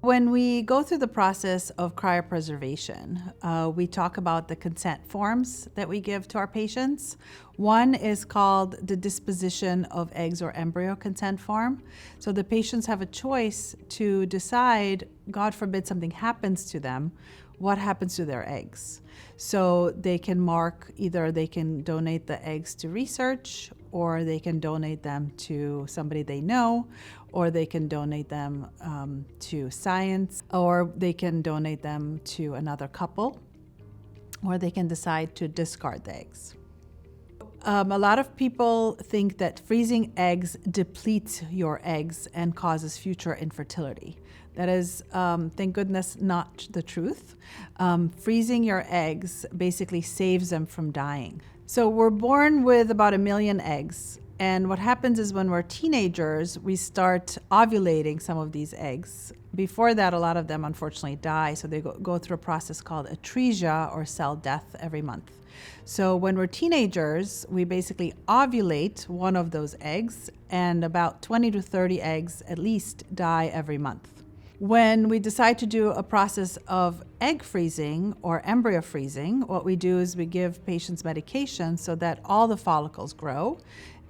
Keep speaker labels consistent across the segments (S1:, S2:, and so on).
S1: When we go through the process of cryopreservation, we talk about the consent forms that we give to our patients. One is called the disposition of eggs or embryo consent form. So the patients have a choice to decide, God forbid something happens to them, what happens to their eggs. So they can mark, either they can donate the eggs to research, or they can donate them to somebody they know, or they can donate them to science, or they can donate them to another couple, or they can decide to discard the eggs. A lot of people think that freezing eggs depletes your eggs and causes future infertility. That is, thank goodness, not the truth. Freezing your eggs basically saves them from dying. So we're born with about 1 million eggs. And what happens is when we're teenagers, we start ovulating some of these eggs. Before that, a lot of them unfortunately die. So they go through a process called atresia, or cell death, every month. So when we're teenagers, we basically ovulate one of those eggs, and about 20 to 30 eggs at least die every month. When we decide to do a process of egg freezing or embryo freezing, what we do is we give patients medication so that all the follicles grow.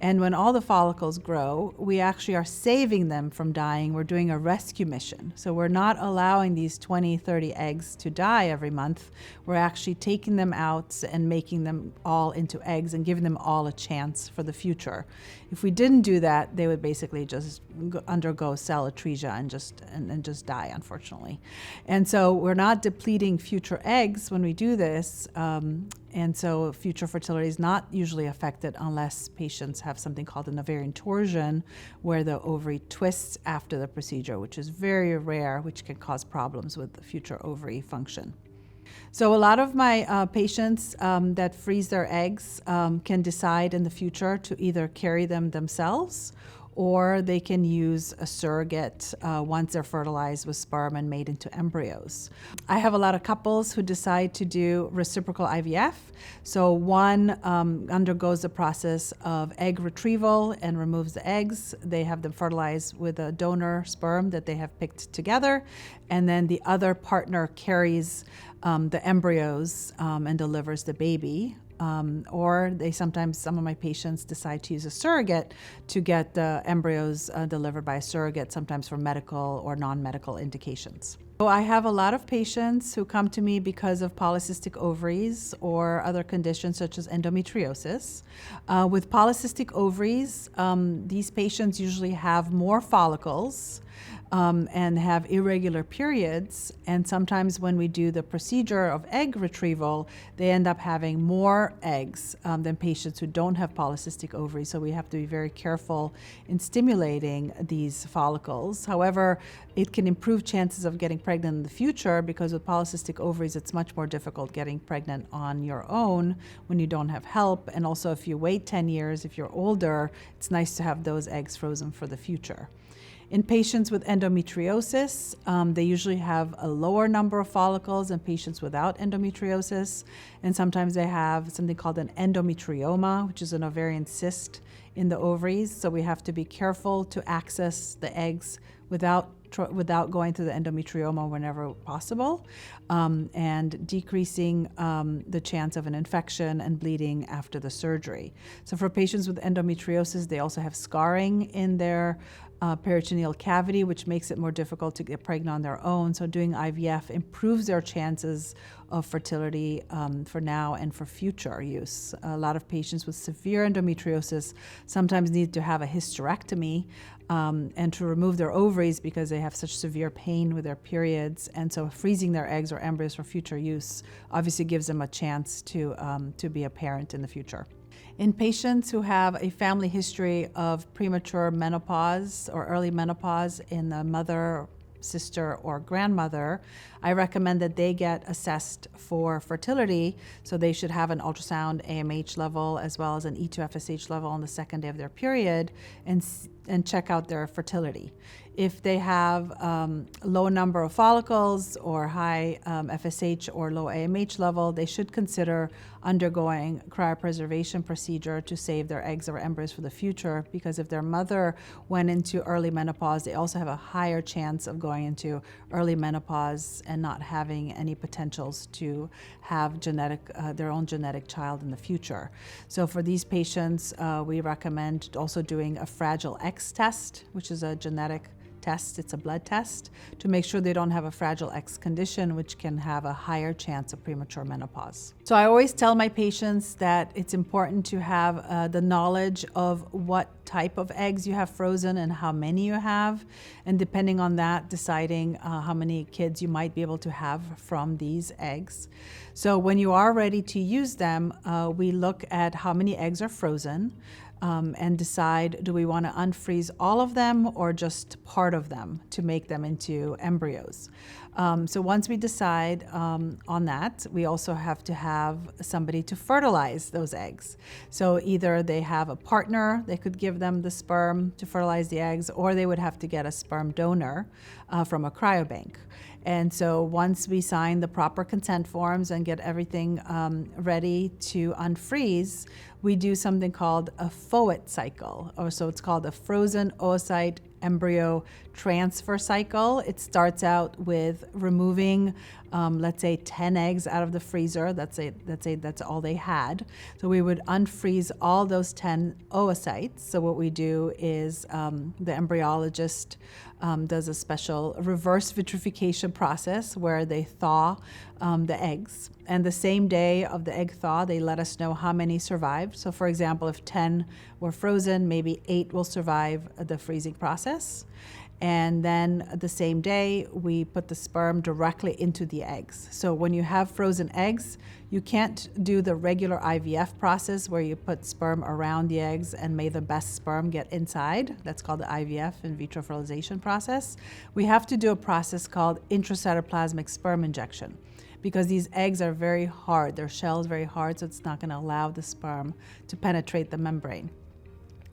S1: And when all the follicles grow, we actually are saving them from dying. We're doing a rescue mission. So we're not allowing these 20, 30 eggs to die every month. We're actually taking them out and making them all into eggs and giving them all a chance for the future. If we didn't do that, they would basically just undergo cell atresia and just die, unfortunately. And so we're not depleting future eggs when we do this. And so future fertility is not usually affected unless patients have something called an ovarian torsion, where the ovary twists after the procedure, which is very rare, which can cause problems with the future ovary function. So a lot of my patients that freeze their eggs can decide in the future to either carry them themselves, or they can use a surrogate once they're fertilized with sperm and made into embryos. I have a lot of couples who decide to do reciprocal IVF. So one undergoes the process of egg retrieval and removes the eggs. They have them fertilized with a donor sperm that they have picked together, and then the other partner carries the embryos and delivers the baby. Or some of my patients decide to use a surrogate to get the embryos delivered by a surrogate, sometimes for medical or non-medical indications. So I have a lot of patients who come to me because of polycystic ovaries or other conditions such as endometriosis. With polycystic ovaries, these patients usually have more follicles and have irregular periods. And sometimes when we do the procedure of egg retrieval, they end up having more eggs than patients who don't have polycystic ovaries. So we have to be very careful in stimulating these follicles. However, it can improve chances of getting pregnant in the future, because with polycystic ovaries, it's much more difficult getting pregnant on your own when you don't have help. And also, if you wait 10 years, if you're older, it's nice to have those eggs frozen for the future. In patients with endometriosis, they usually have a lower number of follicles than patients without endometriosis. And sometimes they have something called an endometrioma, which is an ovarian cyst in the ovaries. So we have to be careful to access the eggs without going through the endometrioma whenever possible, and decreasing the chance of an infection and bleeding after the surgery. So for patients with endometriosis, they also have scarring in their peritoneal cavity, which makes it more difficult to get pregnant on their own. So doing IVF improves their chances of fertility for now and for future use. A lot of patients with severe endometriosis sometimes need to have a hysterectomy and to remove their ovaries because they have such severe pain with their periods. And so freezing their eggs or embryos for future use obviously gives them a chance to be a parent in the future. In patients who have a family history of premature menopause or early menopause in the mother, sister, or grandmother, I recommend that they get assessed for fertility. So they should have an ultrasound AMH level as well as an E2 FSH level on the second day of their period, and and check out their fertility. If they have low number of follicles or high FSH or low AMH level, they should consider undergoing cryopreservation procedure to save their eggs or embryos for the future, because if their mother went into early menopause, they also have a higher chance of going into early menopause and not having any potentials to have their own genetic child in the future. So for these patients, we recommend also doing a Fragile X test, which is a genetic test. It's a blood test to make sure they don't have a Fragile X condition, which can have a higher chance of premature menopause. So I always tell my patients that it's important to have the knowledge of what type of eggs you have frozen and how many you have, and depending on that, deciding how many kids you might be able to have from these eggs. So when you are ready to use them, we look at how many eggs are frozen, and decide, do we want to unfreeze all of them or just part of them to make them into embryos? So once we decide on that, we also have to have somebody to fertilize those eggs. So either they have a partner that could give them the sperm to fertilize the eggs, or they would have to get a sperm donor from a cryobank. And so once we sign the proper consent forms and get everything ready to unfreeze, we do something called a FOET cycle, or so it's called a frozen oocyte embryo transfer cycle. It starts out with removing, let's say, 10 eggs out of the freezer. Let's say that's all they had. So we would unfreeze all those 10 oocytes. So what we do is the embryologist does a special reverse vitrification process where they thaw the eggs. And the same day of the egg thaw, they let us know how many survived. So for example, if 10 were frozen, maybe 8 will survive the freezing process. And then the same day, we put the sperm directly into the eggs. So when you have frozen eggs, you can't do the regular IVF process where you put sperm around the eggs and may the best sperm get inside. That's called the IVF, in vitro fertilization process. We have to do a process called intracytoplasmic sperm injection, because these eggs are very hard. Their shell is very hard, so it's not going to allow the sperm to penetrate the membrane.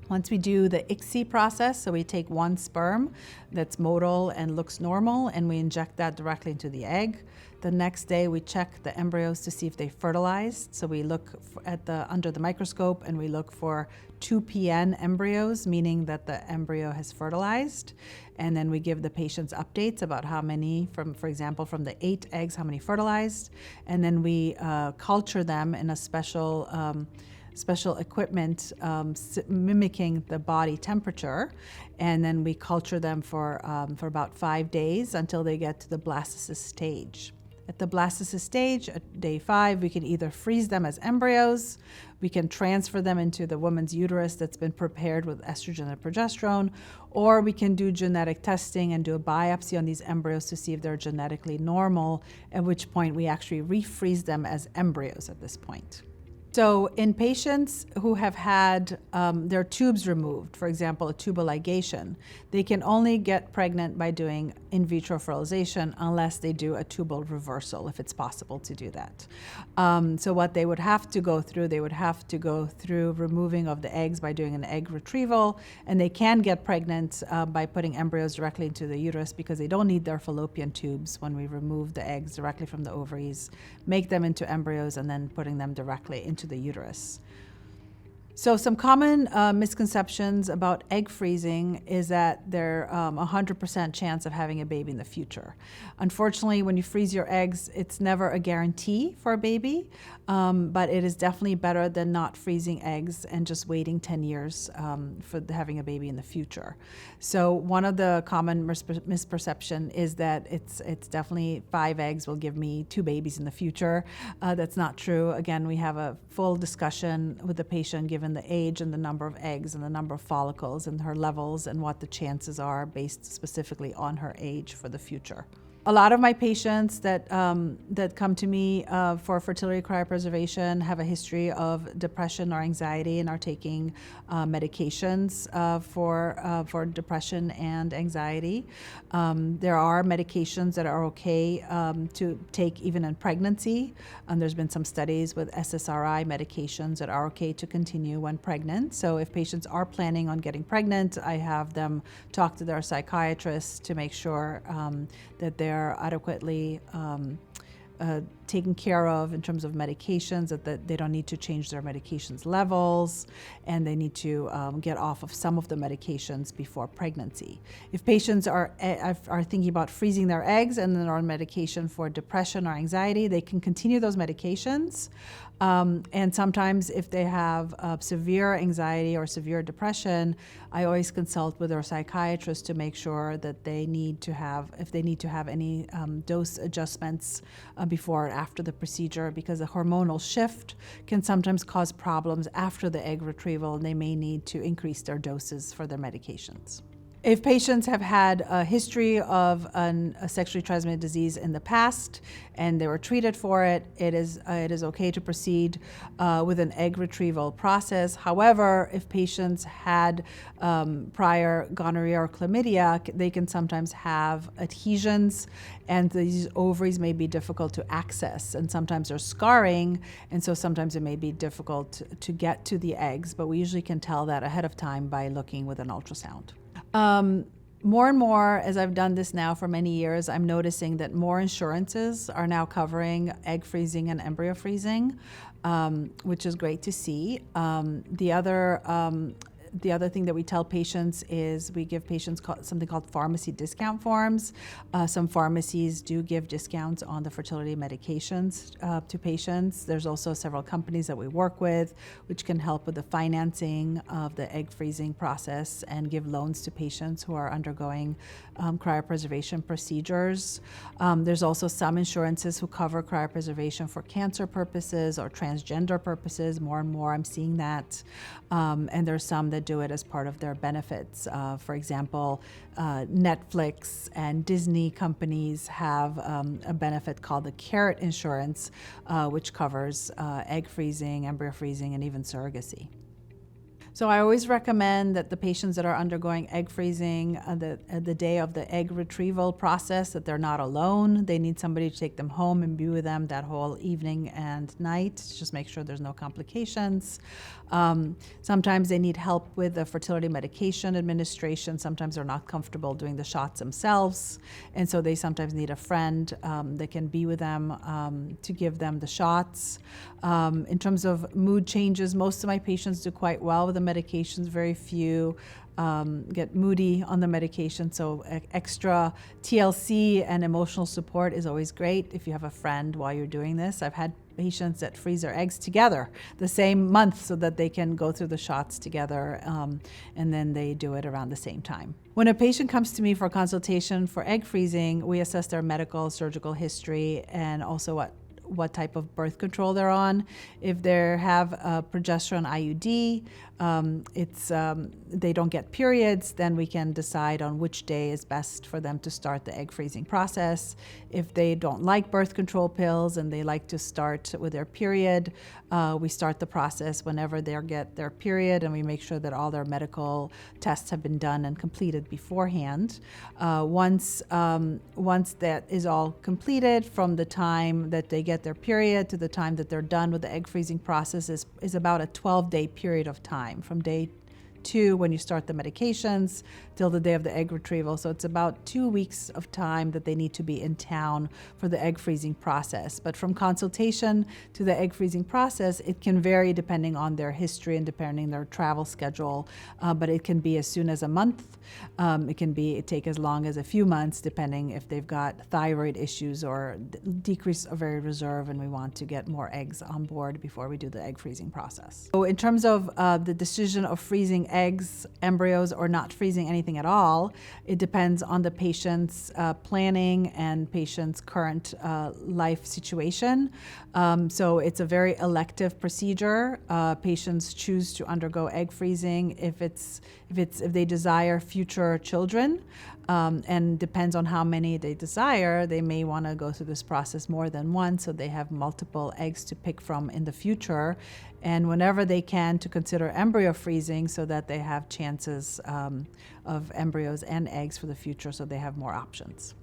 S1: Once we do the ICSI process, so we take one sperm that's motile and looks normal, and we inject that directly into the egg. The next day, we check the embryos to see if they fertilized. So we look under the microscope, and we look for 2PN embryos, meaning that the embryo has fertilized. And then we give the patients updates about how many, for example, from the 8 eggs, how many fertilized. And then we culture them in a special equipment mimicking the body temperature, and then we culture them for about 5 days until they get to the blastocyst stage. At the blastocyst stage, at day 5, we can either freeze them as embryos, we can transfer them into the woman's uterus that's been prepared with estrogen and progesterone, or we can do genetic testing and do a biopsy on these embryos to see if they're genetically normal, at which point we actually refreeze them as embryos at this point. So in patients who have had their tubes removed, for example, a tubal ligation, they can only get pregnant by doing in vitro fertilization unless they do a tubal reversal, if it's possible to do that. So what they would have to go through, removing of the eggs by doing an egg retrieval, and they can get pregnant by putting embryos directly into the uterus because they don't need their fallopian tubes when we remove the eggs directly from the ovaries, make them into embryos, and then putting them directly into the uterus. So some common misconceptions about egg freezing is that they're 100% chance of having a baby in the future. Unfortunately, when you freeze your eggs, it's never a guarantee for a baby, but it is definitely better than not freezing eggs and just waiting 10 years for having a baby in the future. So one of the common misperception is that it's definitely 5 eggs will give me 2 babies in the future. That's not true. Again, we have a full discussion with the patient given the age and the number of eggs and the number of follicles and her levels and what the chances are based specifically on her age for the future. A lot of my patients that come to me for fertility cryopreservation have a history of depression or anxiety and are taking medications for depression and anxiety. There are medications that are okay to take even in pregnancy. There's been some studies with SSRI medications that are okay to continue when pregnant. So if patients are planning on getting pregnant, I have them talk to their psychiatrist to make sure that they're adequately taken care of in terms of medications, that they don't need to change their medications levels, and they need to get off of some of the medications before pregnancy. If patients are thinking about freezing their eggs and then are on medication for depression or anxiety, they can continue those medications. And sometimes if they have severe anxiety or severe depression, I always consult with their psychiatrist to make sure that if they need to have any dose adjustments before or after the procedure, because a hormonal shift can sometimes cause problems after the egg retrieval, and they may need to increase their doses for their medications. If patients have had a history of a sexually transmitted disease in the past and they were treated for it, it is okay to proceed with an egg retrieval process. However, if patients had prior gonorrhea or chlamydia, they can sometimes have adhesions, and these ovaries may be difficult to access, and sometimes there's scarring, and so sometimes it may be difficult to get to the eggs, but we usually can tell that ahead of time by looking with an ultrasound. More and more, as I've done this now for many years, I'm noticing that more insurances are now covering egg freezing and embryo freezing, which is great to see. The other thing that we tell patients is we give patients something called pharmacy discount forms. Some pharmacies do give discounts on the fertility medications to patients. There's also several companies that we work with which can help with the financing of the egg freezing process and give loans to patients who are undergoing cryopreservation procedures. There's also some insurances who cover cryopreservation for cancer purposes or transgender purposes. More and more I'm seeing that. And there's some that do it as part of their benefits. For example, Netflix and Disney companies have a benefit called the Carrot Insurance, which covers egg freezing, embryo freezing, and even surrogacy. So I always recommend that the patients that are undergoing egg freezing, the day of the egg retrieval process, that they're not alone. They need somebody to take them home and be with them that whole evening and night to just make sure there's no complications. Sometimes they need help with the fertility medication administration. Sometimes they're not comfortable doing the shots themselves, and so they sometimes need a friend that can be with them to give them the shots. In terms of mood changes, most of my patients do quite well with the medications. Very few get moody on the medication, so extra TLC and emotional support is always great if you have a friend while you're doing this. I've had patients that freeze their eggs together the same month so that they can go through the shots together, and then they do it around the same time. When a patient comes to me for consultation for egg freezing, we assess their medical, surgical history, and also what type of birth control they're on. If they have a progesterone IUD, they don't get periods, then we can decide on which day is best for them to start the egg freezing process. If they don't like birth control pills and they like to start with their period, we start the process whenever they get their period, and we make sure that all their medical tests have been done and completed beforehand. Once that is all completed, from the time that they get their period to the time that they're done with the egg freezing process is about a 12-day period of time, from day 2 when you start the medications till the day of the egg retrieval. So it's about 2 weeks of time that they need to be in town for the egg freezing process. But from consultation to the egg freezing process, it can vary depending on their history and depending on their travel schedule. But it can be as soon as a month. It take as long as a few months, depending if they've got thyroid issues or decreased ovarian reserve, and we want to get more eggs on board before we do the egg freezing process. So in terms of the decision of freezing eggs, embryos, or not freezing anything at all, it depends on the patient's planning and patient's current life situation. So it's a very elective procedure. Patients choose to undergo egg freezing if they desire future children. And depends on how many they desire. They may want to go through this process more than once, so they have multiple eggs to pick from in the future, and whenever they can, to consider embryo freezing so that they have chances of embryos and eggs for the future, so they have more options.